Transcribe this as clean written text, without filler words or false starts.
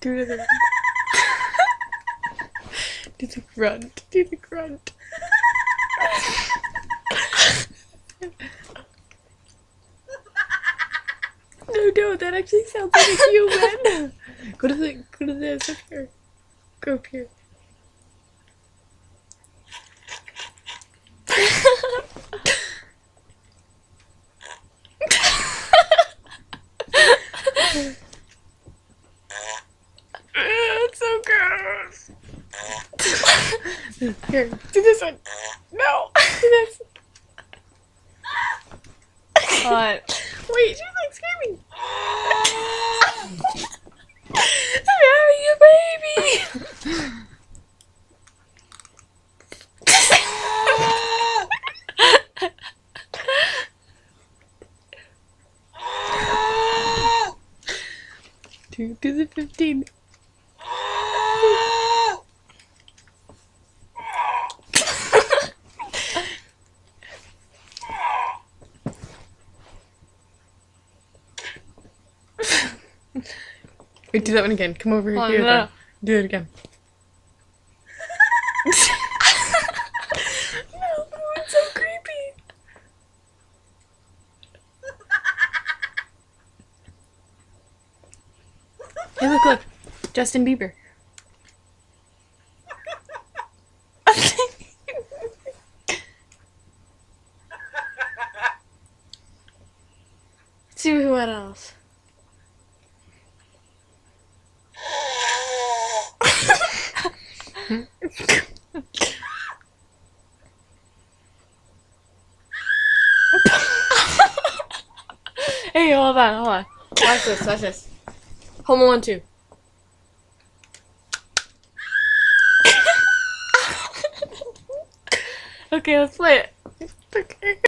Do the do the grunt. Do the grunt. No, that actually sounds like a human. Go to this up here. Go up here. It's so gross. Here, do this one. No, do this. What? Wait, she's like screaming. I'm having a baby. Do the 15. Wait, do that one again. Come over Oh, here. no. Then. Do it again. No, it's so creepy. Hey, look. Justin Bieber. See what else? Hey, hold on. Watch this. Home Alone 2. Okay, let's play it. Okay.